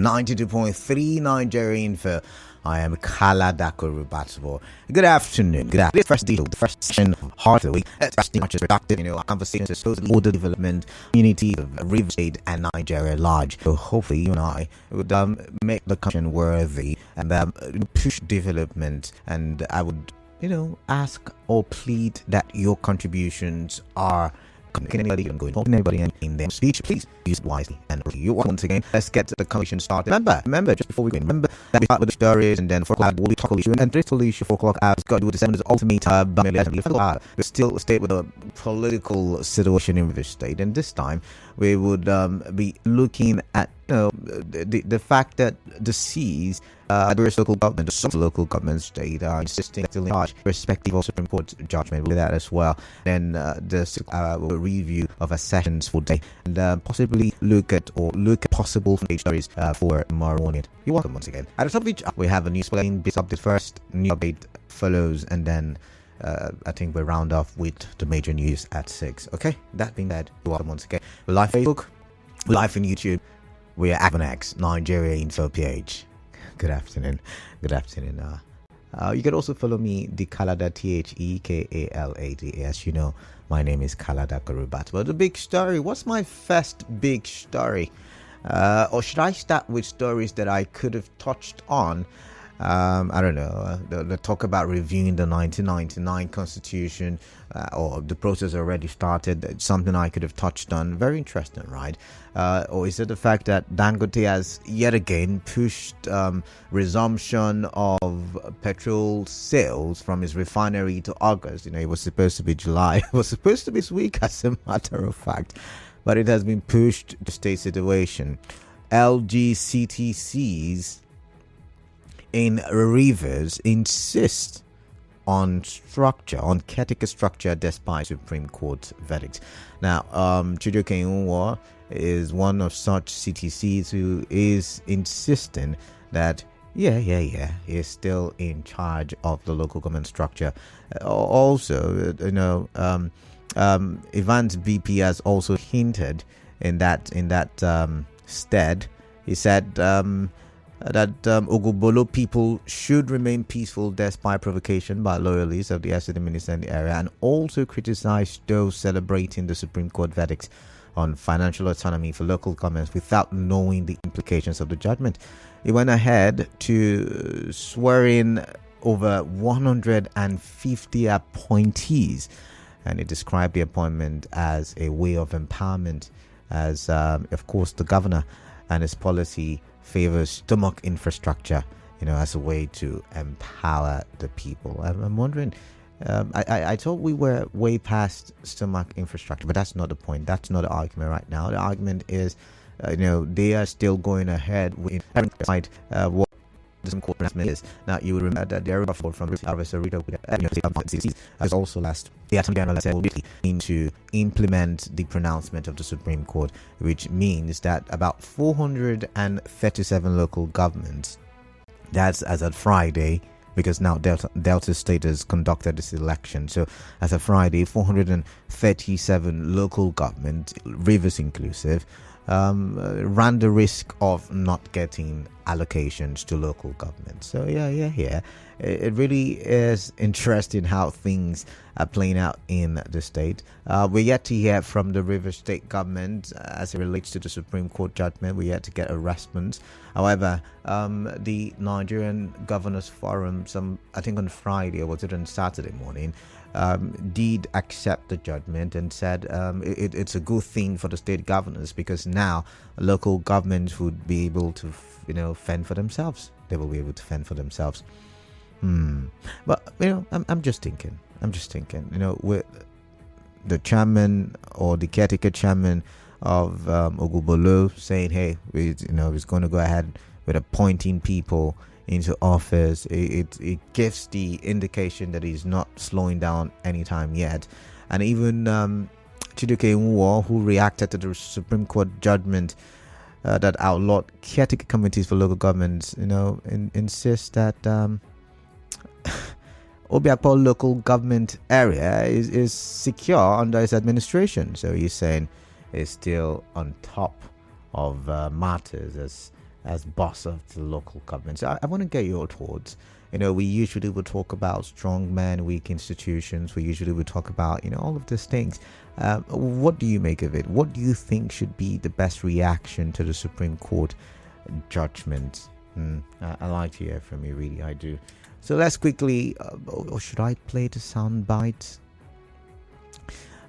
92.3 Nigeria Info. I am Kaladako Rubatabo. Good afternoon. Good afternoon. The first session of Heart of the Week. It's much as productive, our conversations is supposed to order development, community of River State and Nigeria at large. So hopefully you and I would make the country worthy and push development. And I would, ask or plead that your contributions are anybody in their speech, please use it wisely. And you once again, let's get the conversation started. Remember, just before we go, remember that we start with the stories, and then 4 o'clock we'll be talking issue, and 3 issue 4 o'clock hours got to do with the 7's ultimate we still stay with the political situation in the state, and this time we would be looking at the fact that the C's, various local governments, some local government state are insisting still in charge, respective of Supreme Court judgment with that as well. Then the review of a sessions for day, and possibly look at possible stories for tomorrow morning. You're welcome once again. At the top of each, we have a news bulletin. This up the first new update follows, and then I think we round off with the major news at 6. Okay, that being said, you're welcome once again. We're live Facebook, we're live on YouTube. We are at X Nigeria Info page. Good afternoon. You can also follow me, the Kalada TheKalada. As you know, my name is Kalada Garubat. But the big story, what's my first big story? Or should I start with stories that I could have touched on? I don't know, the talk about reviewing the 1999 constitution, or the process already started. It's something I could have touched on. Very interesting, right? Or is it the fact that Dangote has yet again pushed resumption of petrol sales from his refinery to August? It was supposed to be July. It was supposed to be this week, as a matter of fact, but it has been pushed to state situation. LG CTCs in rivers insist on caretaker structure despite Supreme Court verdict. Now, Chijioke Unwo is one of such CTCs who is insisting that he's still in charge of the local government structure. Also, Evans BP has also hinted in that stead. He said that Ogbolo people should remain peaceful despite provocation by loyalists of the SCD minister in the area, and also criticized those celebrating the Supreme Court verdict on financial autonomy for local governments without knowing the implications of the judgment. He went ahead to swear in over 150 appointees, and he described the appointment as a way of empowerment, as of course the governor and his policy favors stomach infrastructure, as a way to empower the people. I'm wondering, I thought we were way past stomach infrastructure, but that's not the point. That's not the argument right now. The argument is, they are still going ahead with what the court pronouncement is. Now, you will remember that the area from CTCs as also last the Attorney General said will be to implement the pronouncement of the Supreme Court, which means that about 437 local governments, that's as of Friday, because now Delta State has conducted this election. So as of Friday, 437 local government, Rivers inclusive, ran the risk of not getting allocations to local governments. So yeah. It really is interesting how things are playing out in the state. We're yet to hear from the River State government as it relates to the Supreme Court judgment. We're yet to get a response. However, the Nigerian Governors Forum, I think on Friday, or was it on Saturday morning, did accept the judgment and said it's a good thing for the state governors, because now local governments would be able to fend for themselves. They will be able to fend for themselves. But I'm just thinking, with the chairman or the caretaker chairman of Ogbolo saying, hey, he's going to go ahead with appointing people into office. It gives the indication that he's not slowing down anytime yet. And even Chijioke Unwo, who reacted to the Supreme Court judgment that outlawed caretaker committees for local governments, insist that Obiakpo local government area is secure under his administration. So he's saying it's still on top of matters as boss of the local government. So I want to get your thoughts. We usually would talk about strong men, weak institutions. We usually would talk about, all of these things. What do you make of it? What do you think should be the best reaction to the Supreme Court judgment? I like to hear from you, really, I do. So let's quickly, or should I play the sound bite?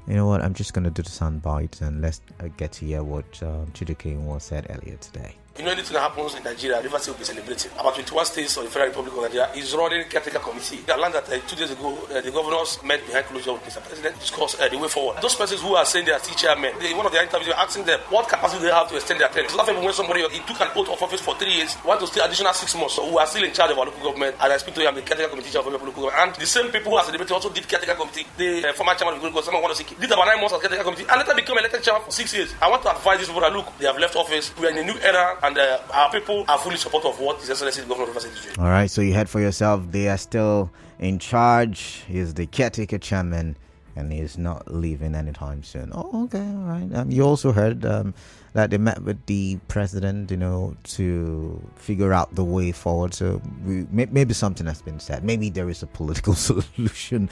You know what, I'm just going to do the sound bite and let's get to hear what Chidiking was said earlier today. Anything that happens in Nigeria, River State will be celebrating. About 21 states of the Federal Republic of Nigeria is running Caretaker Committee. I learned that 2 days ago, the governors met behind closed doors with Mr. President to discuss the way forward. Those persons who are saying they are still chairmen, one of their interviews, they were asking them what capacity they have to extend their term. It's laughing when somebody he took an oath of office for 3 years, want to stay additional 6 months, so who are still in charge of our local government. And I speak to him, the Caretaker Committee of our local government. And the same people who are celebrating also did Caretaker Committee. The former chairman of the someone want to see, did about 9 months as Caretaker Committee, and later become elected chairman for 6 years. I want to advise this people that look, they have left office. We are in a new era, and our people are fully supportive of what His Excellency the Governor of Rivers State is doing. All right, so you heard for yourself, they are still in charge. He's the caretaker chairman, and he's not leaving anytime soon. Oh, okay, all right. You also heard that they met with the president, to figure out the way forward. So maybe something has been said. Maybe there is a political solution,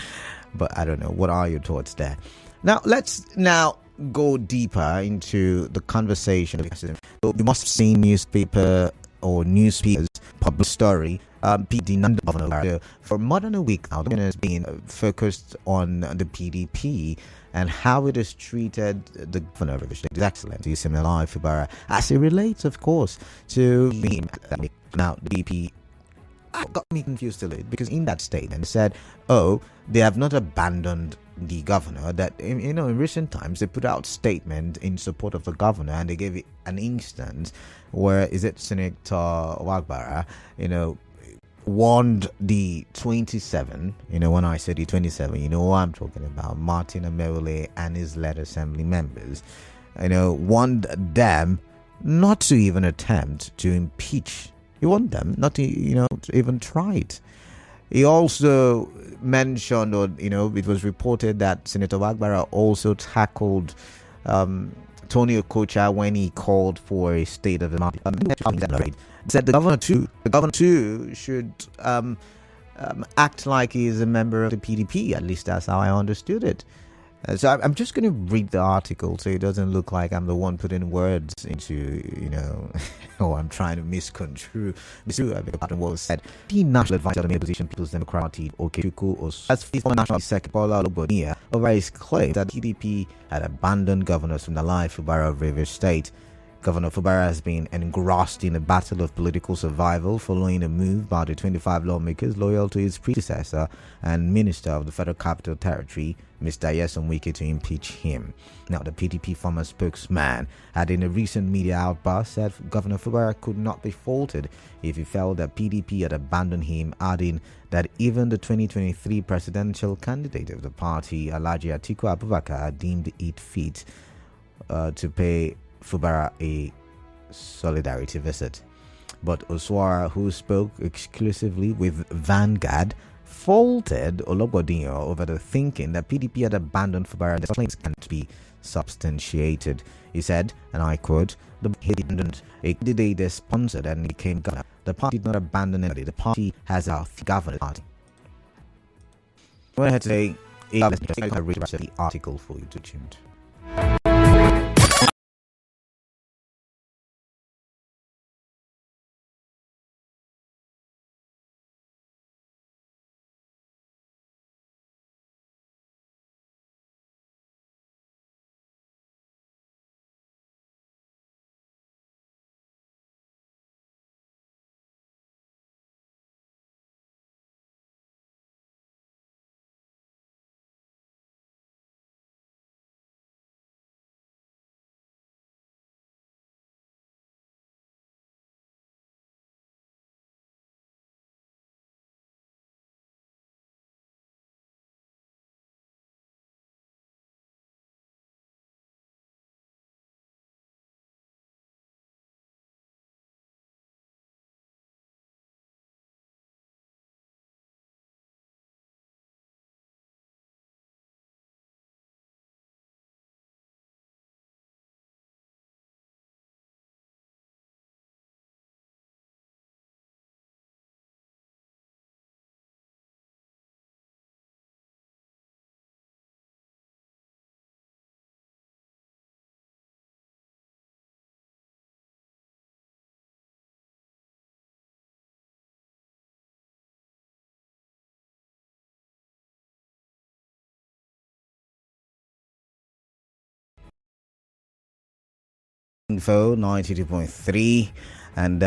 but I don't know. What are your thoughts there? Now, let's go deeper into the conversation. So you must have seen newspaper or newspapers public story. PD governor for more than a week now has been focused on the PDP and how it has treated the governor of the state, His Excellency Fubara, as it relates, of course, to now the PDP. Got me confused a little because in that statement it said, they have not abandoned the governor. That in recent times they put out statement in support of the governor, and they gave it an instance where Senator Wagbara warned the 27, when I say the 27, you know what I'm talking about, Martin Amerule and his led assembly members, warned them not to even attempt to impeach. He warned them not to, to even try it. He also mentioned, or it was reported that Senator Wagbara also tackled Tony Okocha when he called for a state of the said the governor too should act like he is a member of the PDP. At least that's how I understood it. So I'm just going to read the article so it doesn't look like I'm the one putting words into, or I'm trying to misconstrue. I beg your pardon, what was said. The National Advisor of the Main Opposition People's Democratic Okechukwu has faced former National Secretary Ologboniya over his claim that PDP had abandoned governors from the Fubara of Rivers State. Governor Fubara has been engrossed in a battle of political survival following a move by the 25 lawmakers loyal to his predecessor and Minister of the Federal Capital Territory, Mr. Nyesom Wike, to impeach him. Now, the PDP former spokesman had in a recent media outburst said Governor Fubara could not be faulted if he felt that PDP had abandoned him, adding that even the 2023 presidential candidate of the party, Alhaji Atiku Abubakar, deemed it fit to pay Fubara a solidarity visit. But Oswara, who spoke exclusively with Vanguard, faulted Ologbondiyan over the thinking that PDP had abandoned Fubara and the claims can't be substantiated. He said, and I quote, "The party abandoned a candidate they sponsored and became governor. The party did not abandon anybody. The party has a governor party." I want to say I read the article for you to tuned. Info 92.3. And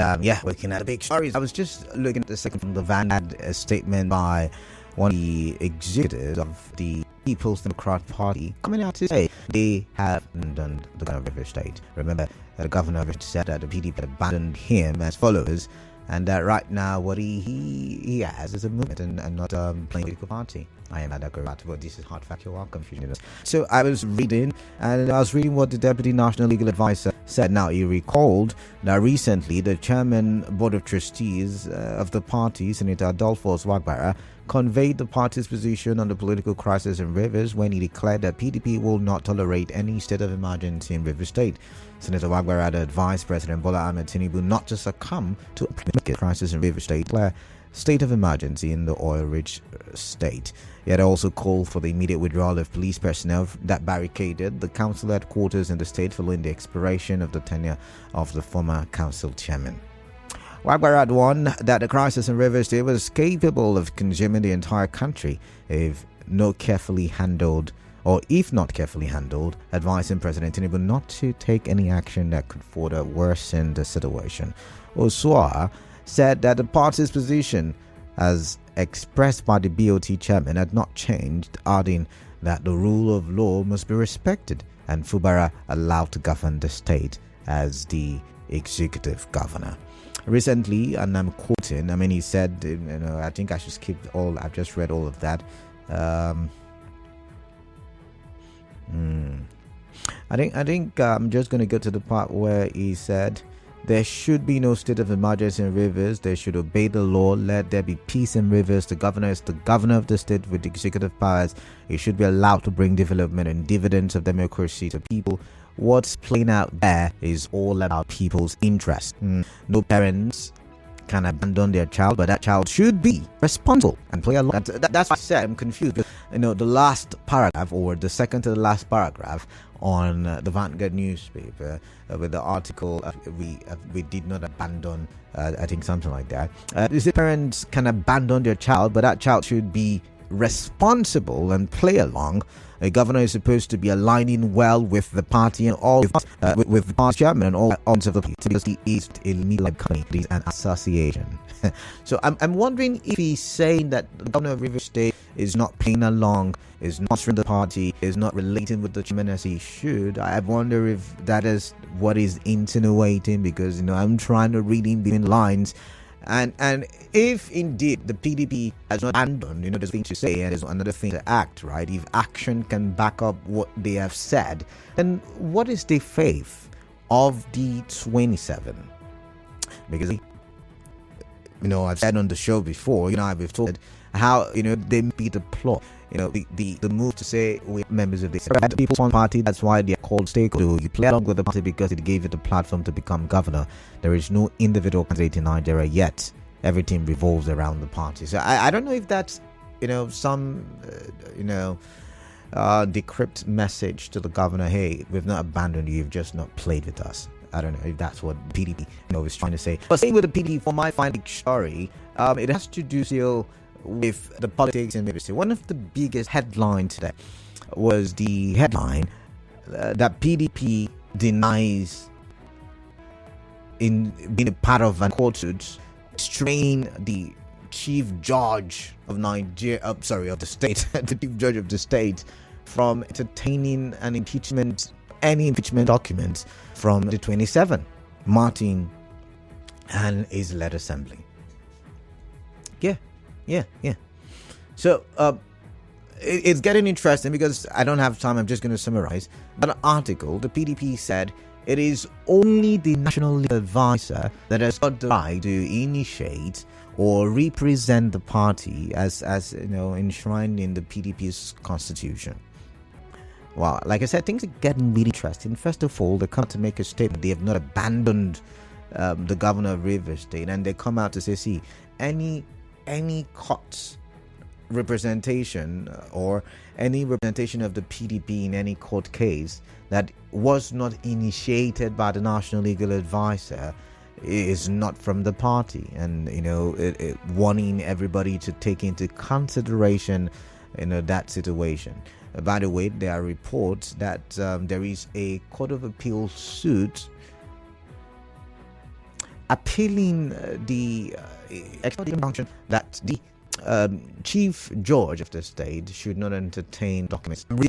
looking at the big stories. I was just looking at the second from the Vanguard statement by one of the executives of the People's Democrat Party coming out to say they have abandoned the governor of River State. Remember, the governor of River said that the PDP abandoned him as followers, and that right now what he has is a movement and not a political party. I am Adakarata, but this is hard factual. I'm confusing it. So I was reading what the Deputy National Legal Advisor said. Now, he recalled that recently the Chairman Board of Trustees of the party, Senator Adolphus Wagbara, conveyed the party's position on the political crisis in Rivers when he declared that PDP will not tolerate any state of emergency in Rivers State. Senator Wagbara had advised President Bola Ahmed Tinubu not to succumb to a crisis in Rivers State, where state of emergency in the oil-rich state. He had also called for the immediate withdrawal of police personnel that barricaded the council headquarters in the state following the expiration of the tenure of the former council chairman. Wagbara had warned that the crisis in Rivers State was capable of consuming the entire country if not carefully handled, advising President Tinubu not to take any action that could further worsen the situation. Osua said that the party's position, as expressed by the BOT chairman, had not changed, adding that the rule of law must be respected and Fubara allowed to govern the state as the executive governor. Recently, and I'm quoting, he said, I think I should skip I've just read all of that. I think I'm just going to go to the part where he said, there should be no state of emergency in Rivers. They should obey the law. Let there be peace in Rivers. The governor is the governor of the state with executive powers. He should be allowed to bring development and dividends of democracy to people. What's playing out there is all about people's interest. No parents can abandon their child, but that child should be responsible and play along. That's why I said I'm confused. Because, the last paragraph, or the second to the last paragraph on the Vanguard newspaper with the article, we did not abandon, I think something like that. The parents can abandon their child, but that child should be responsible and play along. A governor is supposed to be aligning well with the party and all with the party chairman and all arms of the party, because he is a media company and association. So I'm wondering if he's saying that the governor of River State is not playing along, is not from the party, is not relating with the chairman as he should. I wonder if that is what he's insinuating, because I'm trying to read in between lines. And if indeed the PDP has not abandoned, there's thing to say and there's another thing to act, right? If action can back up what they have said, then what is the faith of the 27? Because, I've said on the show before, we've told how, they beat the plot. The move to say we're members of the People's Party, that's why they're called stakeholders. You play along with the party because it gave it a platform to become governor. There is no individual candidate in Nigeria yet. Everything revolves around the party. So I don't know if that's, some, decrypt message to the governor. Hey, we've not abandoned you. You've just not played with us. I don't know if that's what PDP, is trying to say. But same with the PDP, for my finding story, it has to do still with the politics in Rivers State. One of the biggest headlines today was the headline that PDP denies in being a part of an court suit, restrain the chief judge of Nigeria, of the state, the chief judge of the state, from entertaining any impeachment documents from the 27, Martin and his led assembly. Yeah. So it's getting interesting because I don't have time. I'm just going to summarize. An article, the PDP said it is only the National Legal Advisor that has got the right to initiate or represent the party as enshrined in the PDP's constitution. Well, like I said, things are getting really interesting. First of all, they come to make a statement. They have not abandoned the governor of Rivers State, and they come out to say, see, any court representation or any representation of the PDP in any court case that was not initiated by the National Legal Advisor is not from the party, and warning everybody to take into consideration that situation. By the way, there are reports that there is a Court of Appeal suit appealing the extradition function that the Chief Judge of the state should not entertain documents. What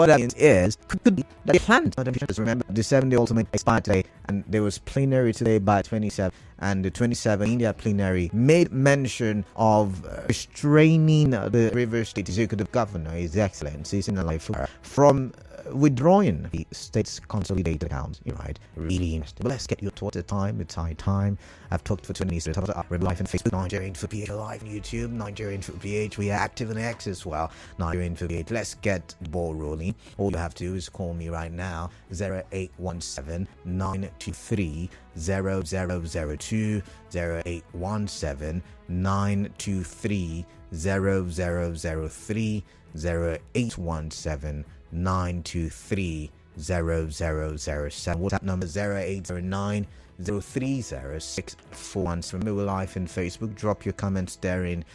that means is, could be that they planned. Remember, the 7-day ultimate expired today, and there was plenary today by 27, and the 27 India plenary made mention of restraining the Rivers State Executive Governor, His Excellency Fubara, from withdrawing the state's consolidated accounts. You're right, really interesting. But let's get your thoughts at time. It's high time. I've talked for 20 minutes. We're live on Facebook, Nigerian for PH, live on YouTube, Nigerian for PH. We are active on X as well, Nigerian for PH. Let's get the ball rolling. All you have to do is call me right now, 0817 923 0002, 0817 923 0003, 0817 923 0007. WhatsApp number 0809 030 Remember, we're live in Facebook. Drop your comments there on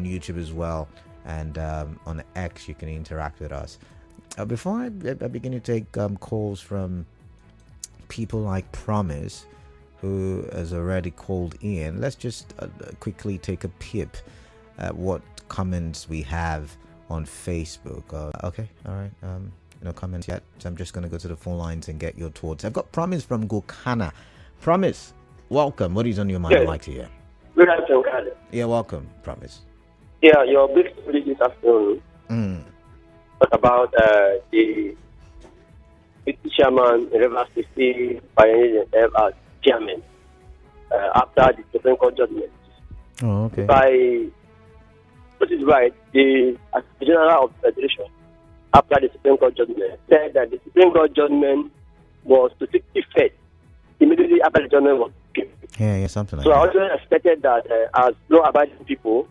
YouTube as well, and on X you can interact with us. Before I begin to take calls from people like Promise, who has already called in, let's just quickly take a peep at what comments we have on Facebook. Okay, all right. No comments yet, so I'm just going to go to the phone lines and get your thoughts. I've got Promise from Gokana. Promise, welcome. What is on your mind? Yes. I'd like to hear. Good afternoon. Yeah, welcome, Promise. Yeah, your big story this afternoon about the chairman, Rivers State Pioneer as chairman after the Supreme Court judgment. Oh, okay. What is right, the General of the Federation, after the Supreme Court judgment, said that the Supreme Court judgment was to take effect immediately after the judgment was given. Yeah, something like that. So I also also expected that as law-abiding people,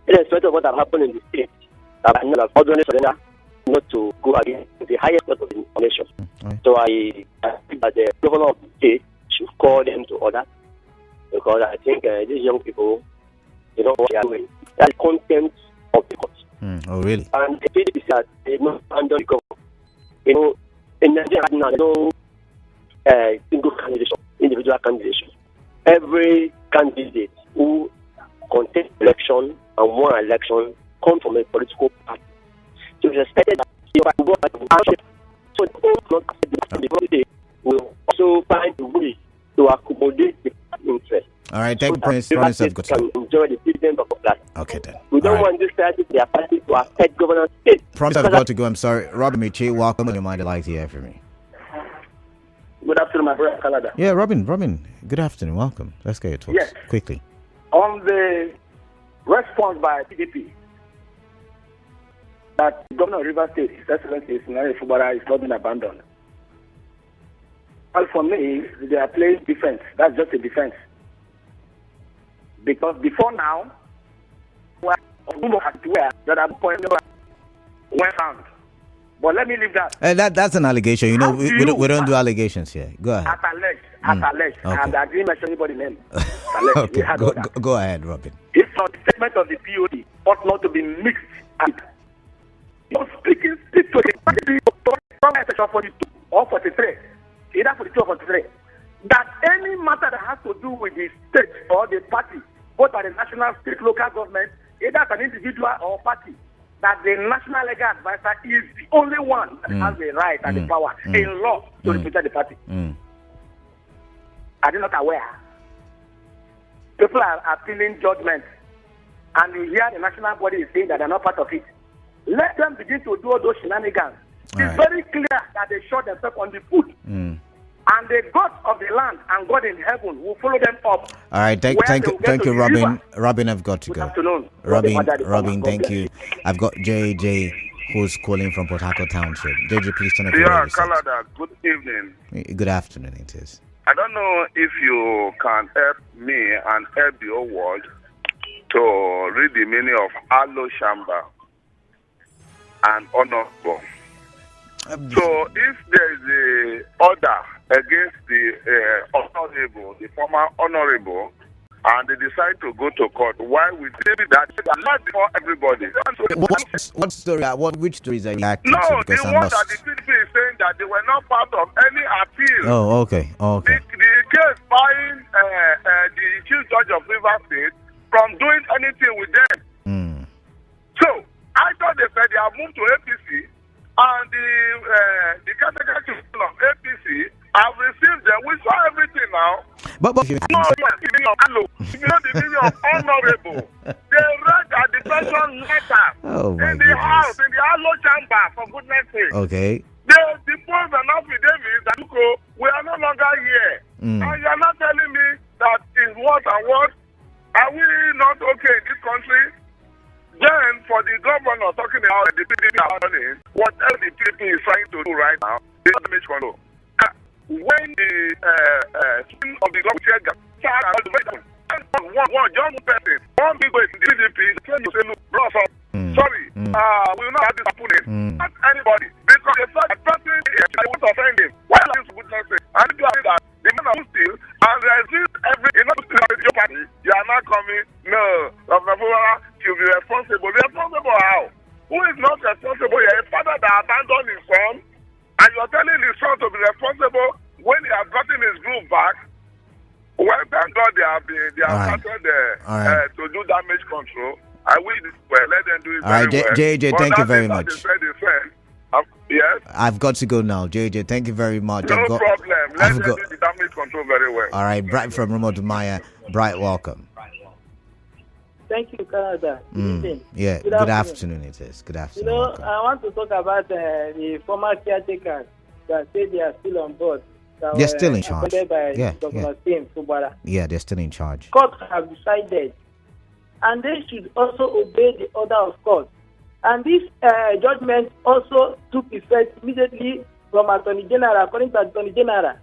irrespective of what has happened in the state, that I know that ordinary surrender not to go against the highest court of the nation. Right. So I think that the governor of the state should call them to order, because I think these young people, they don't know what they are doing. That's contempt of the court. Oh, really? And the PDP said they not handle the government. You know, in Nigeria right now, there's no single candidate, individual candidate. Every candidate who contest election and won election come from a political party. So it's expected that if I go back to the so the party will also find a way to accommodate the interest. All right, thank you, Promise. I've got can enjoy the dividend of the class. Okay, then. We don't want this party to be a party to affect governance state. Promise, I've got to go. I'm sorry. Robin Michi, welcome on your mind. I'd like to hear from me. Good afternoon, my brother Canada. Yeah, Robin, good afternoon. Welcome. Let's get your thoughts. Yes. Quickly. On the response by PDP that Governor of Rivers State, His Excellency Fubara, is not being abandoned. Well, for me, they are playing defense. That's just a defense. Because before now, that are pointing went found. But let me leave that. That's an allegation. You know, we don't do allegations here. Go ahead. As alleged. Okay. And I didn't mention anybody's name. Okay, go ahead, Robin. It's not the statement of the POD ought not to be mixed. And you're speak to the party from section 42 or 43, either 42 or 43, that any matter that has to do with the state or the party, both at the national, state, local government, either as an individual or party, that the national legal advisor is the only one that has the right and the power in law to represent the party. Are they not aware? People are appealing judgment, and you hear the national body is saying that they're not part of it. Let them begin to do all those shenanigans. It's very clear that they shot themselves on the foot. And the God of the land and God in heaven will follow them up. All right, thank you, Robin. Robin, I've got to Good go. Afternoon. Robin, thank you. I've got JJ who's calling from Port Harcourt Township. JJ, please turn up your radio. Canada, good evening. Good afternoon, it is. I don't know if you can help me and help the whole world to read the meaning of Alo Shamba and Honorable. So if there is a order against the honorable, the former honorable, and they decide to go to court, why would they do that? Not for everybody. What story? Which stories are you acting No, to? the Because one that the PDP is saying that they were not part of any appeal. Oh, okay. The against buying the chief judge of Rivers State from doing anything with them. So I thought they said they have moved to APC, and the Caretaker of APC have received them. We saw everything now. But you know the meaning of honorable. They read a depression letter in the house, in the Allo chamber, for goodness sake. Okay. They deposed an affidavit that we are no longer here. And you are not telling me that is what and what. Are we not okay in this country? Then, for the governor talking about the PDP happening, whatever the PDP is trying to do right now, is damage control. When the of the government one person, one big way in the PDP, you say, look, bro, sorry, we will not have this happening. Not anybody. Because the fact that person I want to offend him. Why are you goodness sake? And if you are that, the man who steal and resist every, your party, you are not coming. No, Dr. Fubara, you'll be responsible. Responsible how? Who is not responsible? You're a father that abandoned his son, and you're telling his son to be responsible when he has gotten his group back. Well, thank God they have started to do damage control. I wish let them do it very well. JJ, thank you very much. Yes. I've got to go now. JJ, thank you very much. No problem. Let them do the damage control very well. All right, Bright from Rumodumaya. Bright, welcome. Thank you, Canada. Yeah, good afternoon it is. Good afternoon. You know, I want to talk about the former caretakers that say they are still on board. They're still in charge. By Fubara. Yeah, they're still in charge. Courts have decided, and they should also obey the order of court. And this judgment also took effect immediately from Attorney General, according to Attorney General.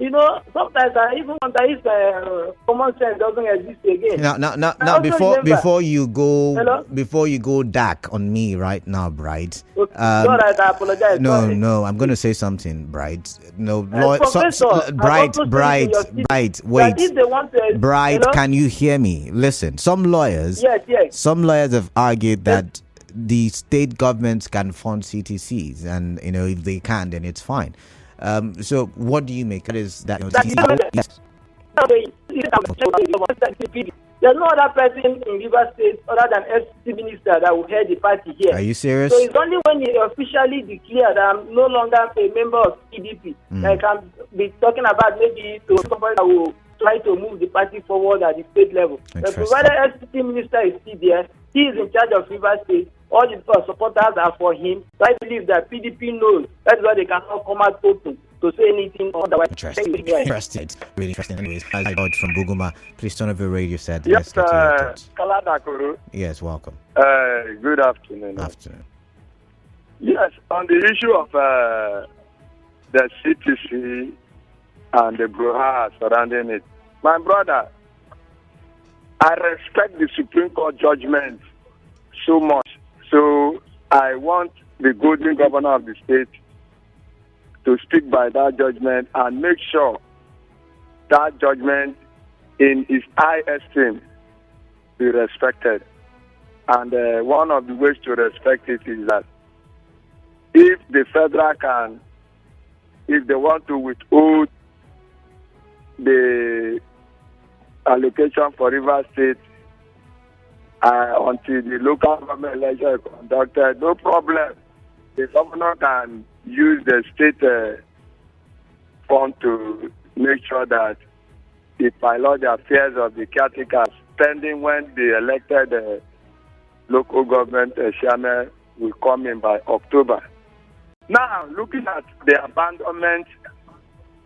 You know, sometimes I even wonder if common sense doesn't exist again. Now, before you go dark on me right now, Bright. Okay. Right, I apologize. No, I'm going to say something, Bright. No, Bright. Wait, Bright. Can you hear me? Listen, some lawyers have argued that the state governments can fund CTCs, and if they can, then it's fine. So what do you make? There's no other person in Rivers State other than FCC minister that will head the party here. Are you serious? So it's only when you officially declare that I'm no longer a member of PDP that I can be talking about maybe to somebody that will try to move the party forward at the state level. But provided FCC minister is still there, he is in charge of Rivers State. All the supporters are for him. So I believe that PDP knows that's why they cannot come out open to say anything otherwise. Interesting. Really interesting. Anyways, I got from Buguma. Please turn off your radio set. Yes, Kaladakuru. Yes, welcome. Good afternoon. Afternoon. Yes, on the issue of the CTC and the brouhaha surrounding it, my brother, I respect the Supreme Court judgment so much. So I want the golden governor of the state to stick by that judgment and make sure that judgment in his high esteem be respected. And one of the ways to respect it is that if the federal can, if they want to withhold the allocation for Rivers State until the local government election is conducted, no problem. The governor can use the state fund to make sure that the pilot the affairs of the caretakers pending when the elected local government chairman will come in by October. Now, looking at the abandonment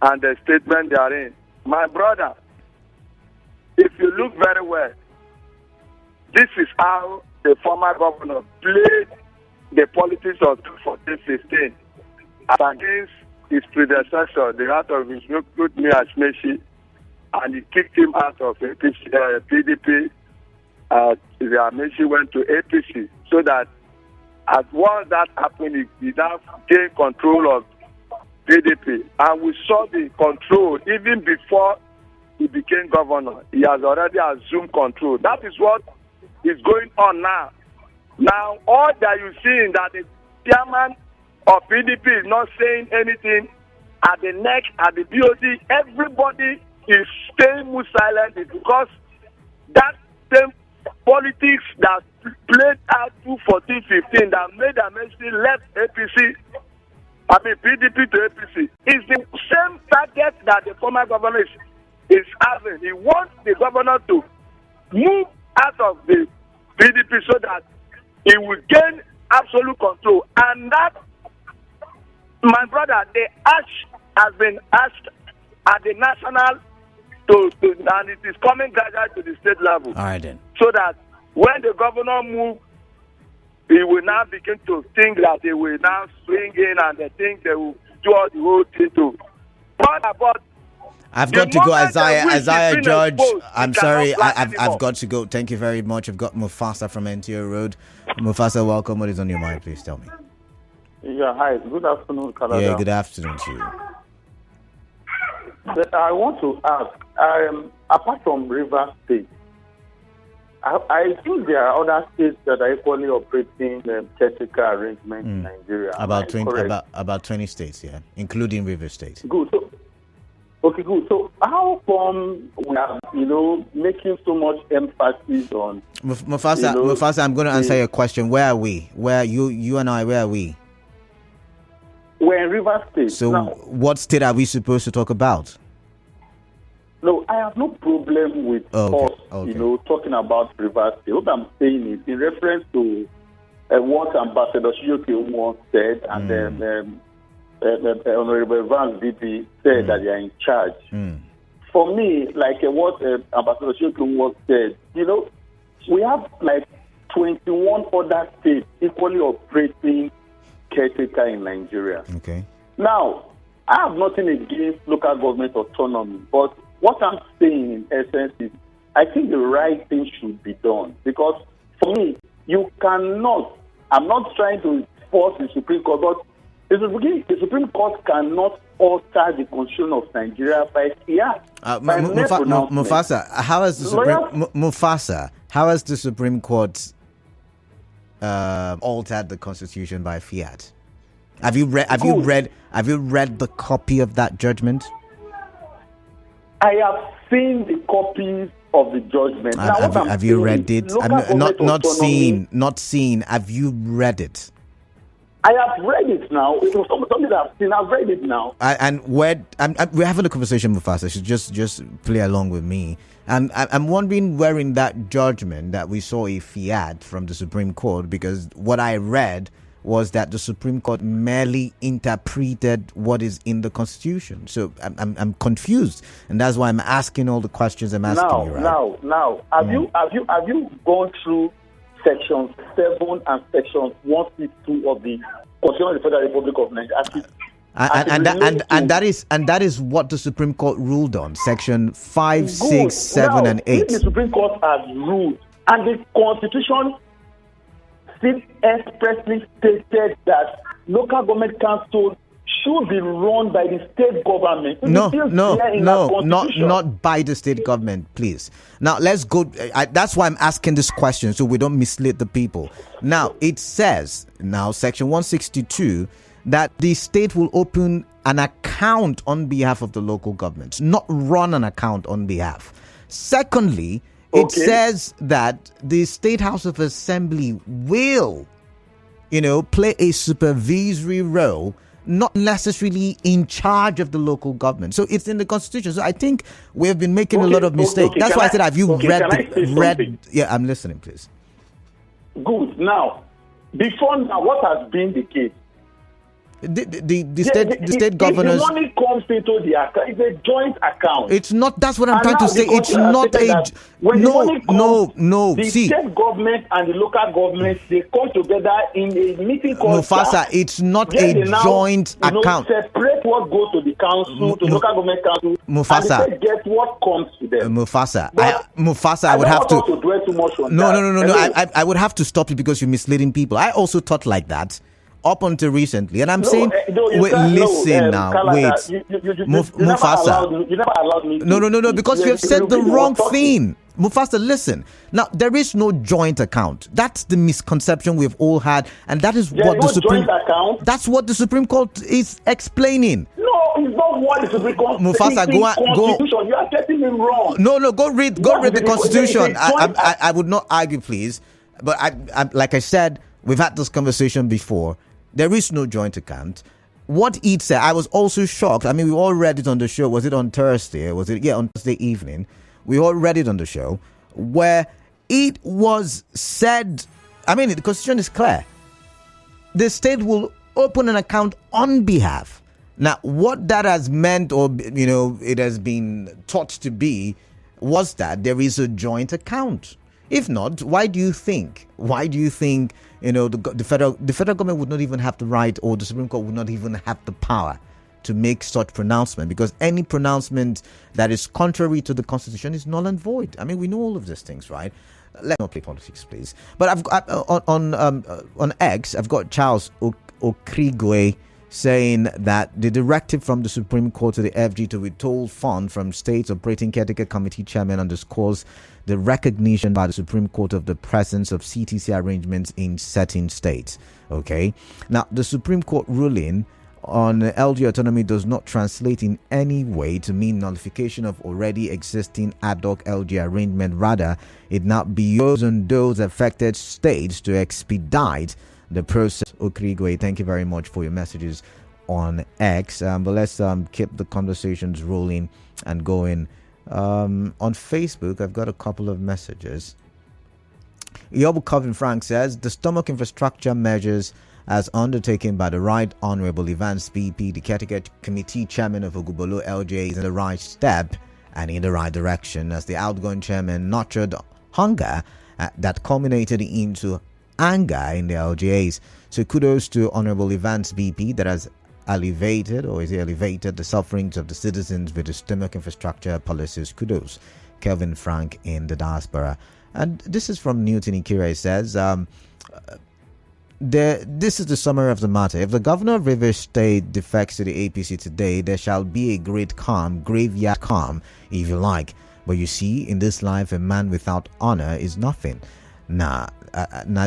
and the statement they are in, my brother, if you look very well, this is how the former governor played the politics of 2015 against his predecessor, the heart of his good Mia Meshi, and he kicked him out of PDP. Meshi went to APC, so that as once that happened, he now gained control of PDP. And we saw the control even before he became governor. He has already assumed control. That is what is going on now. Now, all that you see in that the chairman of PDP is not saying anything at the neck, at the BOD, everybody is staying more silent is because that same politics that played out 2014-15 that made Amnesty left PDP to APC is the same target that the former governor is having. He wants the governor to move out of the PDP so that he will gain absolute control. And that, my brother, the ash has been asked at the national and it is coming gradually to the state level. All right, then. So that when the governor moves, he will now begin to think that they will now swing in and they think they will do all the whole thing too. What about? I've got to go, Isaiah George. I'm sorry, I've got to go. Thank you very much. I've got Mufasa from NTO Road. Mufasa, welcome. What is on your mind? Please tell me. Yeah, hi. Good afternoon, Canada. Yeah, good afternoon to you. I want to ask, apart from River State, I think there are other states that are equally operating caretaker arrangements in Nigeria. About 20 states, yeah, including River State. Good. So, okay, good. So how come we are, making so much emphasis on Mufasa, I'm going to answer your question. Where are we? Where you and I? Where are we? We're in River State. So now, what state are we supposed to talk about? No, I have no problem with us, talking about River State. What I'm saying is in reference to what Ambassador Shiyoke once said, and then Honorable Vance VP said that they are in charge. For me, like what Ambassador Shiyoke once said, we have like 21 other states equally operating caretaker in Nigeria. Okay. Now, I have nothing against local government autonomy, but what I'm saying in essence is I think the right thing should be done. Because for me, you cannot, I'm not trying to force the Supreme Court, but the Supreme Court cannot alter the constitution of Nigeria by Mufasa, how has the Supreme Court altered the Constitution by fiat? Have you read the copy of that judgment? I have seen the copies of the judgment. Have you read it? Not seen. Have you read it? I have read it now. It was something that I've seen. I've read it now. We're having a conversation with us. So just play along with me. And I'm wondering where in that judgment that we saw a fiat from the Supreme Court, because what I read was that the Supreme Court merely interpreted what is in the Constitution. So I'm confused, and that's why I'm asking all the questions I'm asking you. Right? Now, have you gone through Section 7 and Section 162 of the Constitution of the Federal Republic of Nigeria? And that is what the Supreme Court ruled on. Section 5, 6, 7, and 8. The Supreme Court has ruled, and the Constitution expressly stated that local government council should be run by the state government. Not by the state government, please. Now, let's go. That's why I'm asking this question, so we don't mislead the people. Now, it says, Section 162, that the state will open an account on behalf of the local government, not run an account on behalf. Secondly, it says that the State House of Assembly will, play a supervisory role, not necessarily in charge of the local government. So it's in the Constitution. So I think we have been making a lot of mistakes. That's why I said, have you read? Yeah, I'm listening, please. Good. Now, before now, what has been the case? The state governors. The money comes into the account. It's a joint account. It's not. That's what I'm trying to say. It's not a. The state government and the local government, they come together in a meeting called Mufasa. It's not a joint account. Separate what goes to the council, to local government council. Mufasa. And they get what comes to them. Mufasa. I would have to. Dwell too much on that. I would have to stop you because you're misleading people. I also thought like that up until recently, and I'm saying, listen now, wait, Mufasa. You never allowed me. No, because you have said the wrong thing. Mufasa, listen. Now, there is no joint account. That's the misconception we've all had, and that is what the Supreme account. That's what the Supreme Court is explaining. No, it's not what the Supreme Court. Mufasa, go. You are getting him wrong. No, go read the Constitution. I would not argue, please, but I like I said, we've had this conversation before. There is no joint account. What it said, I was also shocked. I mean, we all read it on the show. Was it on Thursday? On Thursday evening? We all read it on the show where it was said. I mean, the Constitution is clear. The state will open an account on behalf. Now, what that has meant, or it has been taught to be, was that there is a joint account. If not, why do you think? The federal government would not even have the right, or the Supreme Court would not even have the power to make such pronouncement, because any pronouncement that is contrary to the Constitution is null and void. I mean, we know all of these things, right? Let's not play politics, please. But I've got on X, I've got Charles Okrigwe saying that the directive from the Supreme Court to the FG to withhold funds from states operating caretaker committee chairman underscores the recognition by the Supreme Court of the presence of CTC arrangements in certain states. Okay, now the Supreme Court ruling on LG autonomy does not translate in any way to mean nullification of already existing ad hoc LG arrangement. Rather, it now behoves on those affected states to expedite the process. Okrigwe, thank you very much for your messages on X. But let's keep the conversations rolling and going. On Facebook, I've got a couple of messages. Yobu Calvin Frank says the stomach infrastructure measures as undertaken by the Right Honorable Evans BP, the Caretaker Committee Chairman of Ogubolo LJ, is in the right step and in the right direction, as the outgoing chairman nurtured hunger that culminated into anger in the LGAs. So kudos to Honorable Evans BP that has elevated the sufferings of the citizens with the stomach infrastructure policies. Kudos. Kelvin Frank in the diaspora. And this is from Newton Ikira. It says, this is the summary of the matter. If the governor of Rivers State defects to the APC today, there shall be a great calm, graveyard calm, if you like. But you see, in this life, a man without honor is nothing. Now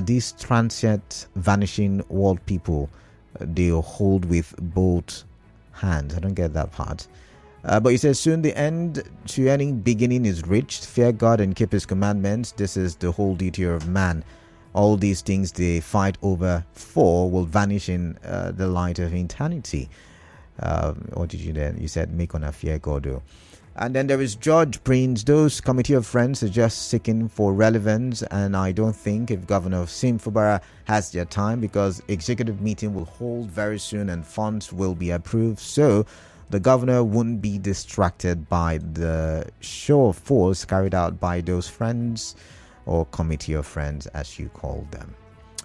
these transient, vanishing world people, they hold with both hands. I don't get that part. But he says, soon the end to any beginning is reached. Fear God and keep his commandments. This is the whole duty of man. All these things they fight over for will vanish in the light of eternity. What did you then? You said, make on a fear God. And then there is George Prince. Those committee of friends are just seeking for relevance, and I don't think if Governor Fubara has their time, because executive meeting will hold very soon and funds will be approved. So the governor wouldn't be distracted by the show of force carried out by those friends, or committee of friends as you call them.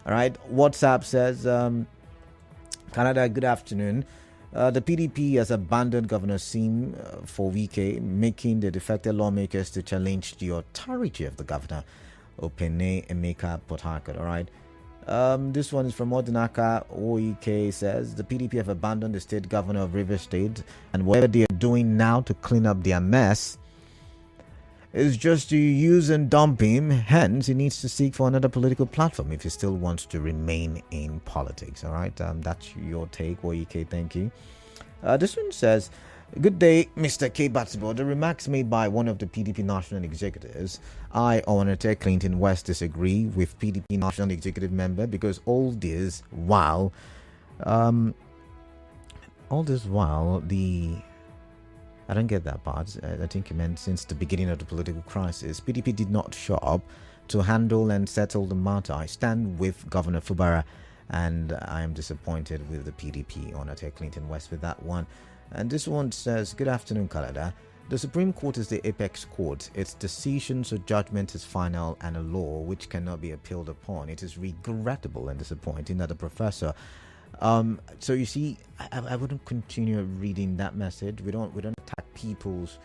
All right, WhatsApp says, Canada, good afternoon. The PDP has abandoned Governor Sim for Wike, making the defected lawmakers to challenge the authority of the governor. Opene Emeka Port Harcourt. All right. This one is from Odinaka Oike. Says the PDP have abandoned the state governor of Rivers State, and whatever they are doing now to clean up their mess is just to use and dump him. Hence, he needs to seek for another political platform if he still wants to remain in politics. All right, that's your take, Oike. Thank you. This one says, good day, Mr. K. Batsibo. The remarks made by one of the PDP national executives, I, Owanete Clinton West, disagree with PDP national executive member, because all this while I don't get that part. I think you meant since the beginning of the political crisis, PDP did not show up to handle and settle the matter. I stand with Governor Fubara, and I am disappointed with the PDP on Clinton West with that one. And this one says, good afternoon, Canada. The Supreme Court is the apex court. Its decisions or judgment is final and a law which cannot be appealed upon. It is regrettable and disappointing that the professor. So you see, I wouldn't continue reading that message. We don't attack people's.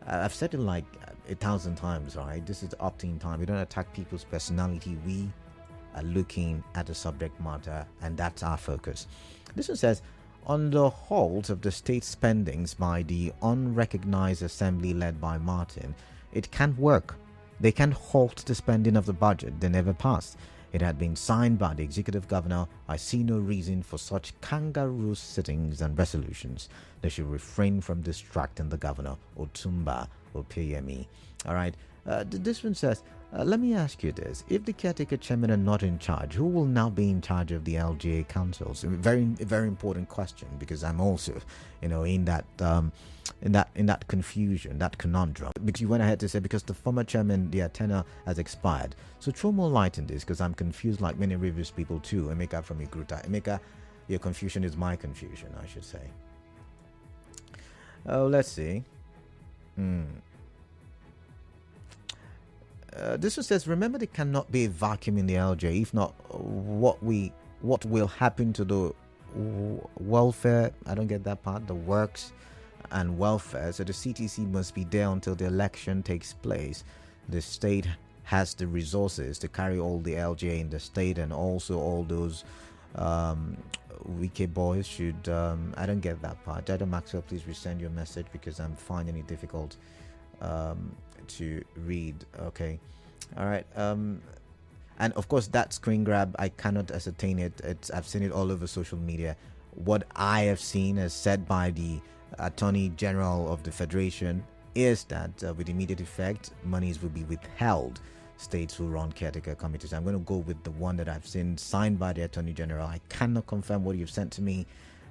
I've said it like 1,000 times, right? This is the opt-in time. We don't attack people's personality. We are looking at the subject matter, and that's our focus. This one says, on the halt of the state spendings by the unrecognized assembly led by Martin, it can't work. They can halt the spending of the budget they never passed. It had been signed by the executive governor. I see no reason for such kangaroo sittings and resolutions. They should refrain from distracting the governor. Otumba Opeyemi. All right. This one says, let me ask you this. If the caretaker chairman are not in charge, who will now be in charge of the LGA councils? Very important question, because I'm also, in that confusion, that conundrum. Because you went ahead to say, because the former chairman, their tenure has expired. So throw more light in this, because I'm confused like many reviews people too. Emeka from Igruta. Emeka, your confusion is my confusion, I should say. Oh, let's see. This one says, remember there cannot be a vacuum in the LJ. If not, what will happen to the welfare? I don't get that part. The works and welfare. So the CTC must be there until the election takes place. The state has the resources to carry all the LJ in the state, and also all those wicked boys should. I don't get that part. Jada Maxwell, please resend your message, because I'm finding it difficult to read. Okay, all right. And of course that screen grab, I cannot ascertain it. I've seen it all over social media. What I have seen as said by the Attorney General of the Federation is that with immediate effect, monies will be withheld. States will run caretaker committees. I'm going to go with the one that I've seen signed by the Attorney General. I cannot confirm what you've sent to me,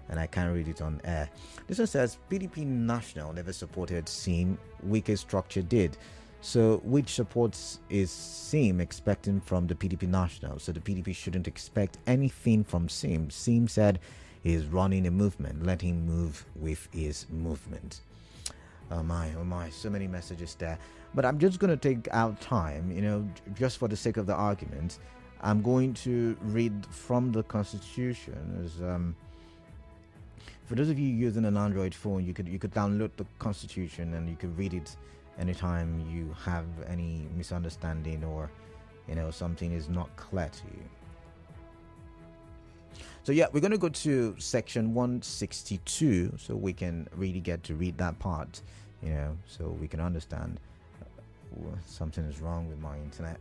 and I can't read it on air. This one says, PDP National never supported SIM, weaker structure did. So which supports is SIM expecting from the PDP National? So the PDP shouldn't expect anything from SIM. SIM said he is running a movement. Let him move with his movement. Oh my, so many messages there. But I'm just going to take out time, just for the sake of the argument. I'm going to read from the Constitution. As for those of you using an Android phone, you could download the Constitution and you could read it anytime you have any misunderstanding or something is not clear to you. So yeah, we're going to go to section 162 so we can really get to read that part, so we can understand something is wrong with my internet.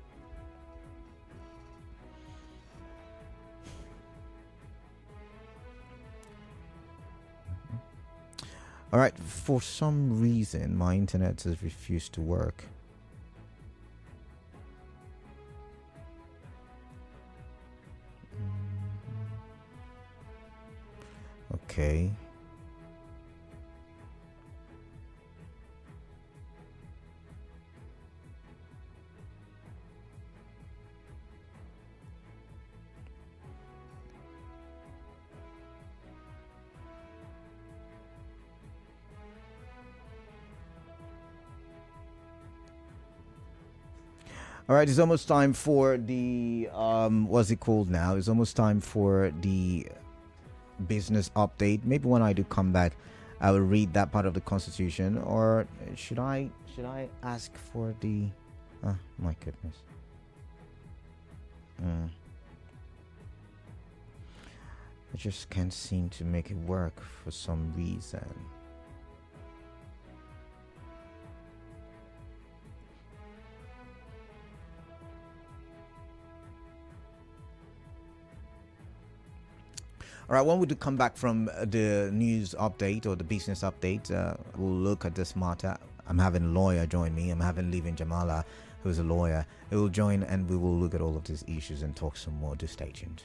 All right, for some reason, my internet has refused to work. Okay. All right, it's almost time for the what's it called now? It's almost time for the business update. Maybe when I do come back, I will read that part of the Constitution, or should I ask for the? Oh my goodness. I just can't seem to make it work for some reason. All right, when we do come back from the news update or the business update, we'll look at this matter. I'm having a lawyer join me. I'm having Livin Jamala, who's a lawyer. He will join, and we will look at all of these issues and talk some more. Do stay tuned.